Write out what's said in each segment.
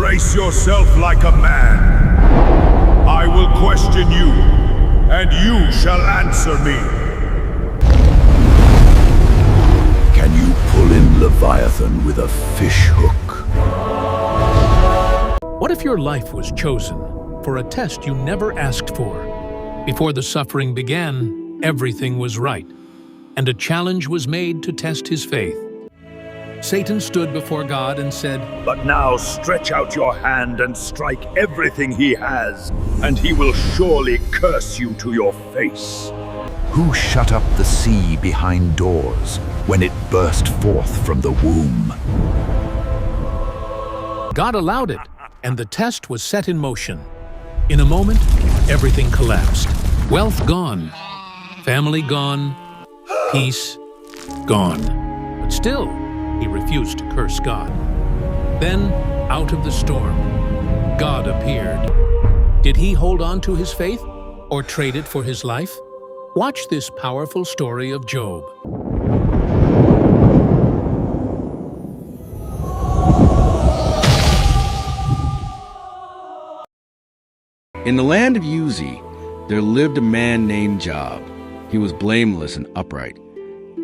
brace yourself like a man. I will question you, and you shall answer me. Can you pull in Leviathan with a fish hook? What if your life was chosen for a test you never asked for? Before the suffering began, everything was right, and a challenge was made to test his faith. Satan stood before God and said, But now stretch out your hand and strike everything he has, and he will surely curse you to your face. Who shut up the sea behind doors when it burst forth from the womb? God allowed it, and the test was set in motion. In a moment, everything collapsed. Wealth gone, family gone, peace gone. But still, he refused to curse God. Then, out of the storm, God appeared. Did he hold on to his faith or trade it for his life? Watch this powerful story of Job. In the land of Uzi, there lived a man named Job. He was blameless and upright.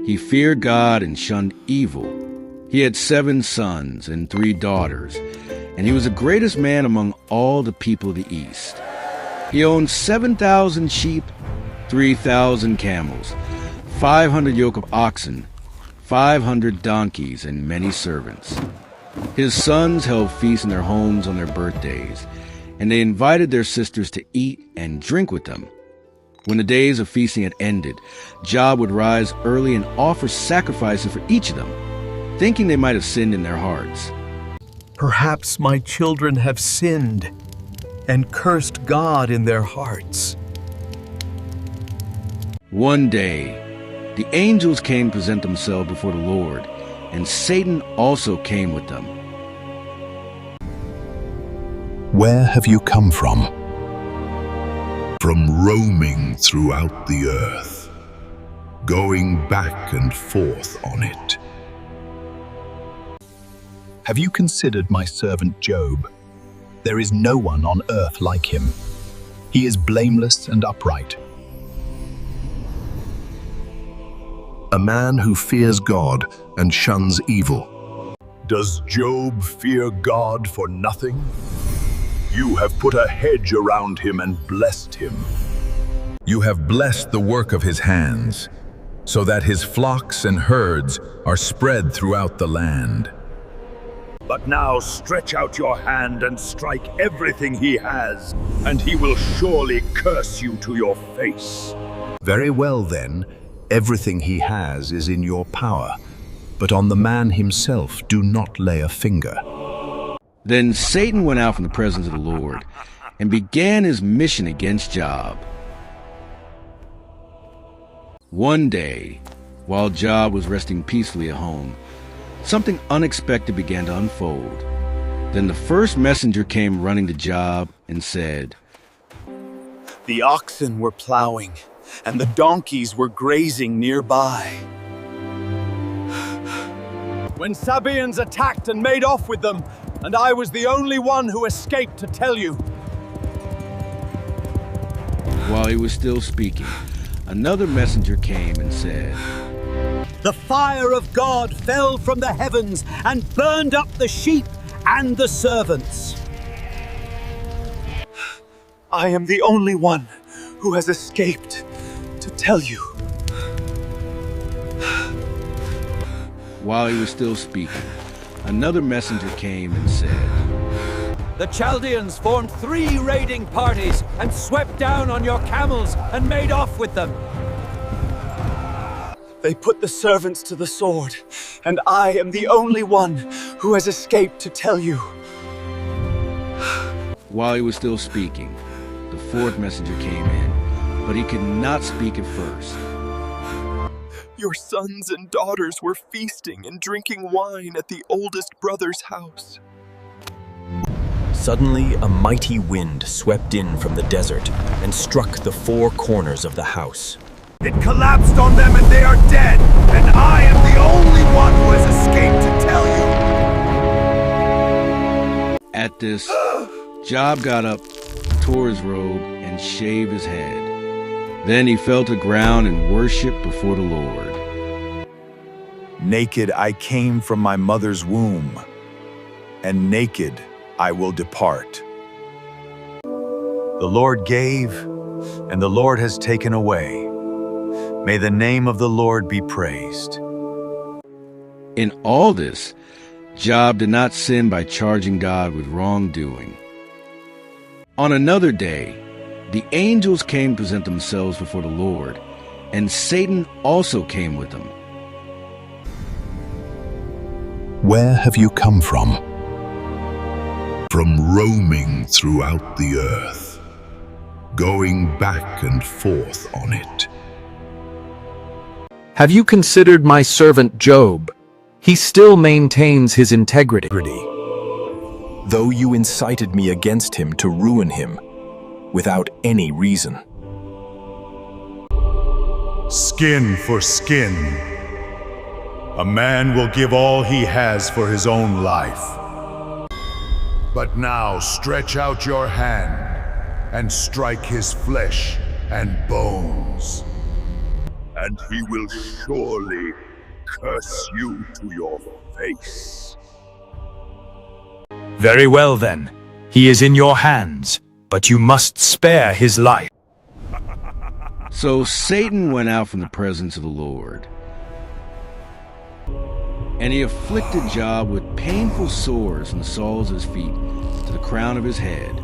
He feared God and shunned evil. He had 7 sons and 3 daughters, and he was the greatest man among all the people of the East. He owned 7,000 sheep, 3,000 camels, 500 yoke of oxen, 500 donkeys, and many servants. His sons held feasts in their homes on their birthdays, and they invited their sisters to eat and drink with them. When the days of feasting had ended, Job would rise early and offer sacrifices for each of them, thinking they might have sinned in their hearts. Perhaps my children have sinned and cursed God in their hearts. One day, the angels came to present themselves before the Lord, and Satan also came with them. Where have you come from? From roaming throughout the earth, going back and forth on it. Have you considered my servant Job? There is no one on earth like him. He is blameless and upright. A man who fears God and shuns evil. Does Job fear God for nothing? You have put a hedge around him and blessed him. You have blessed the work of his hands, so that his flocks and herds are spread throughout the land. But now stretch out your hand and strike everything he has, and he will surely curse you to your face. Very well then, everything he has is in your power, but on the man himself do not lay a finger. Then Satan went out from the presence of the Lord and began his mission against Job. One day, while Job was resting peacefully at home, something unexpected began to unfold. Then the first messenger came running to Job and said, The oxen were plowing, and the donkeys were grazing nearby, when Sabaeans attacked and made off with them, and I was the only one who escaped to tell you. While he was still speaking, another messenger came and said, The fire of God fell from the heavens and burned up the sheep and the servants. I am the only one who has escaped to tell you. While he was still speaking, another messenger came and said, The Chaldeans formed 3 raiding parties and swept down on your camels and made off with them. They put the servants to the sword, and I am the only one who has escaped to tell you. While he was still speaking, the 4th messenger came in, but he could not speak at first. Your sons and daughters were feasting and drinking wine at the oldest brother's house. Suddenly, a mighty wind swept in from the desert and struck the 4 corners of the house. It collapsed on them and they are dead, and I am the only one who has escaped to tell you. At this, Job got up, tore his robe, and shaved his head. Then he fell to the ground and worshiped before the Lord. Naked I came from my mother's womb, and naked I will depart. The Lord gave, and the Lord has taken away. May the name of the Lord be praised. In all this, Job did not sin by charging God with wrongdoing. On another day, the angels came to present themselves before the Lord, and Satan also came with them. Where have you come from? From roaming throughout the earth, going back and forth on it. Have you considered my servant Job? He still maintains his integrity. Though you incited me against him to ruin him, without any reason. Skin for skin. A man will give all he has for his own life. But now stretch out your hand and strike his flesh and bones, and he will surely curse you to your face. Very well then. He is in your hands, but you must spare his life. So Satan went out from the presence of the Lord, and he afflicted Job with painful sores from the soles of his feet to the crown of his head.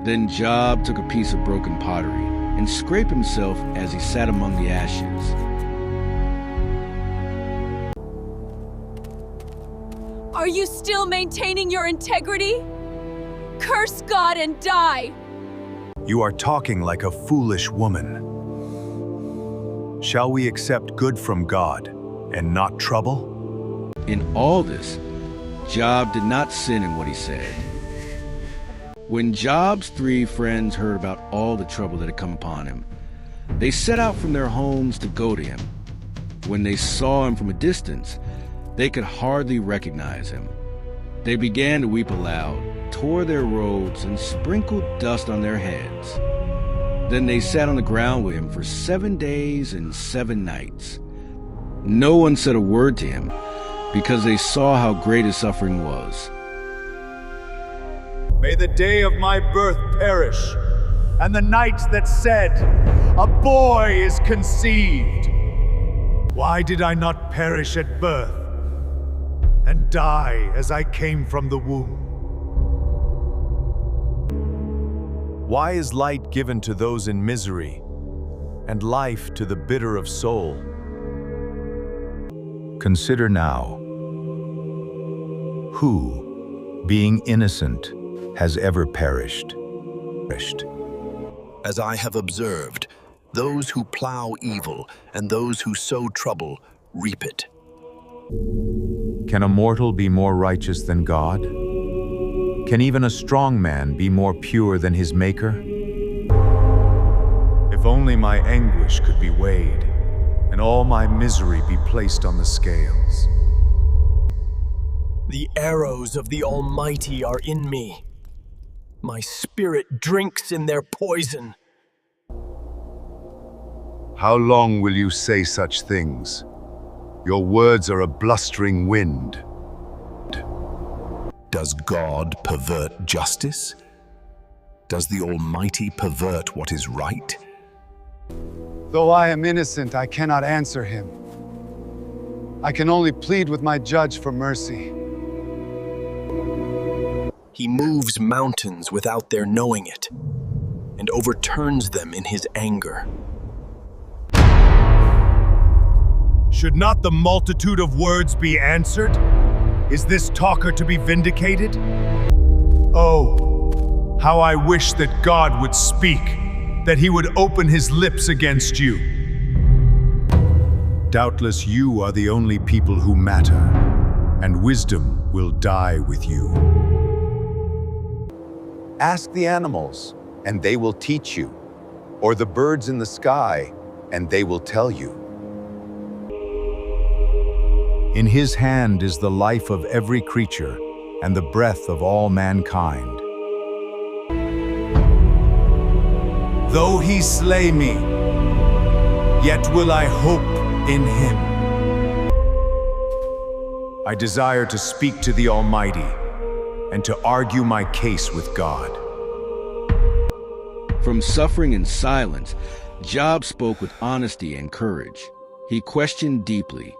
Then Job took a piece of broken pottery and scraped himself as he sat among the ashes. Are you still maintaining your integrity? Curse God and die! You are talking like a foolish woman. Shall we accept good from God and not trouble? In all this, Job did not sin in what he said. When Job's 3 friends heard about all the trouble that had come upon him, they set out from their homes to go to him. When they saw him from a distance, they could hardly recognize him. They began to weep aloud, tore their robes, and sprinkled dust on their heads. Then they sat on the ground with him for 7 days and 7 nights. No one said a word to him, because they saw how great his suffering was. May the day of my birth perish, and the night that said, a boy is conceived. Why did I not perish at birth, and die as I came from the womb? Why is light given to those in misery, and life to the bitter of soul? Consider now, who, being innocent, has ever perished? As I have observed, those who plow evil and those who sow trouble reap it. Can a mortal be more righteous than God? Can even a strong man be more pure than his Maker? If only my anguish could be weighed, and all my misery be placed on the scales. The arrows of the Almighty are in me. My spirit drinks in their poison. How long will you say such things? Your words are a blustering wind. Does God pervert justice? Does the Almighty pervert what is right? Though I am innocent, I cannot answer him. I can only plead with my judge for mercy. He moves mountains without their knowing it, and overturns them in his anger. Should not the multitude of words be answered? Is this talker to be vindicated? Oh, how I wish that God would speak, that he would open his lips against you. Doubtless you are the only people who matter, and wisdom will die with you. Ask the animals, and they will teach you, or the birds in the sky, and they will tell you. In his hand is the life of every creature, and the breath of all mankind. Though he slay me, yet will I hope in him. I desire to speak to the Almighty and to argue my case with God. From suffering in silence, Job spoke with honesty and courage. He questioned deeply,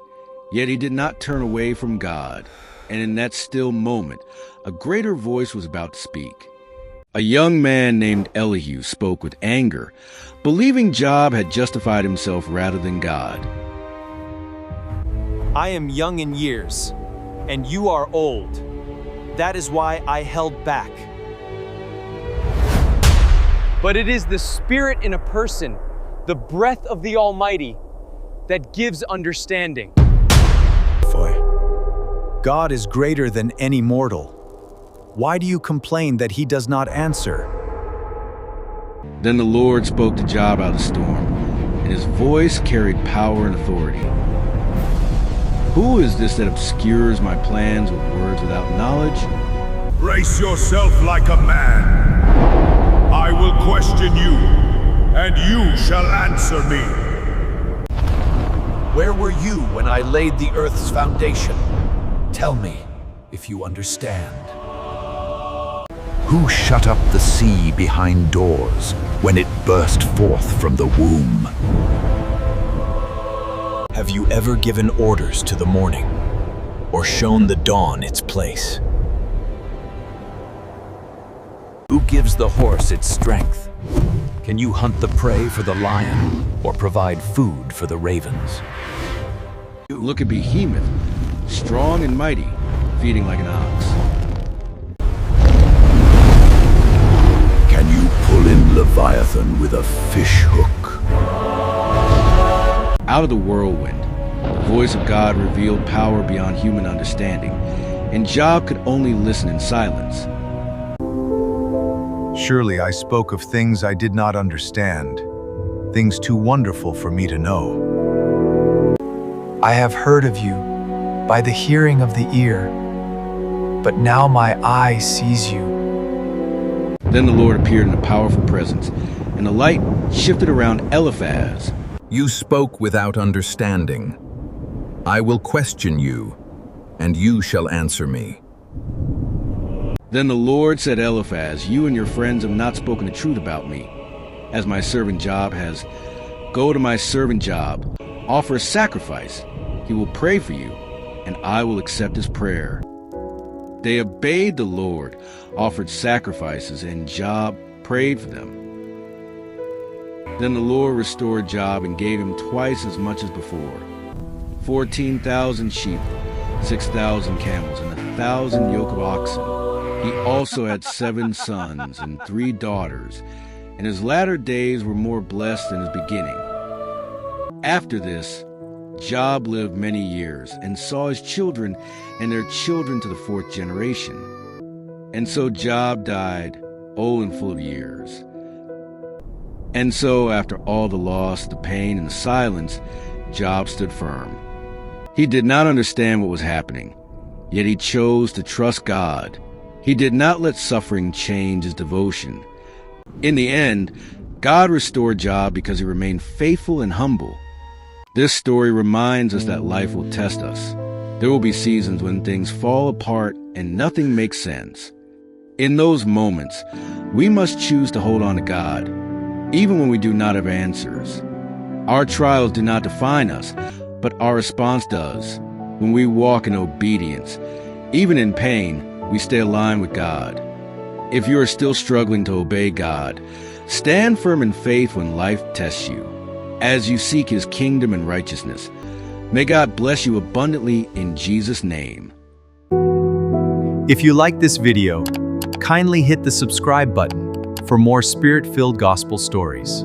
yet he did not turn away from God. And in that still moment, a greater voice was about to speak. A young man named Elihu spoke with anger, believing Job had justified himself rather than God. I am young in years, and you are old. That is why I held back. But it is the Spirit in a person, the breath of the Almighty, that gives understanding. God is greater than any mortal. Why do you complain that he does not answer? Then the Lord spoke to Job out of the storm, and his voice carried power and authority. Who is this that obscures my plans with words without knowledge? Brace yourself like a man. I will question you, and you shall answer me. Where were you when I laid the earth's foundation? Tell me, if you understand. Who shut up the sea behind doors when it burst forth from the womb? Have you ever given orders to the morning, or shown the dawn its place? Who gives the horse its strength? Can you hunt the prey for the lion, or provide food for the ravens? Look at Behemoth, strong and mighty, feeding like an ox. Can you pull in Leviathan with a fish hook? Out of the whirlwind, the voice of God revealed power beyond human understanding, and Job could only listen in silence. Surely I spoke of things I did not understand, things too wonderful for me to know. I have heard of you by the hearing of the ear, but now my eye sees you. Then the Lord appeared in a powerful presence, and the light shifted around Eliphaz. You spoke without understanding. I will question you, and you shall answer me. Then the Lord said, Eliphaz, you and your friends have not spoken the truth about me. As my servant Job has, go to my servant Job, offer a sacrifice. He will pray for you, and I will accept his prayer. They obeyed the Lord, offered sacrifices, and Job prayed for them. Then the Lord restored Job and gave him twice as much as before. 14,000 sheep, 6,000 camels, and 1,000 yoke of oxen. He also had 7 sons and 3 daughters, and his latter days were more blessed than his beginning. After this, Job lived many years and saw his children and their children to the 4th generation. And so Job died, old and full of years. And so, after all the loss, the pain, and the silence, Job stood firm. He did not understand what was happening, yet he chose to trust God. He did not let suffering change his devotion. In the end, God restored Job because he remained faithful and humble. This story reminds us that life will test us. There will be seasons when things fall apart and nothing makes sense. In those moments, we must choose to hold on to God, even when we do not have answers. Our trials do not define us, but our response does. When we walk in obedience, even in pain, we stay aligned with God. If you are still struggling to obey God, stand firm in faith when life tests you, as you seek his kingdom and righteousness. May God bless you abundantly in Jesus' name. If you like this video, kindly hit the subscribe button for more spirit-filled gospel stories.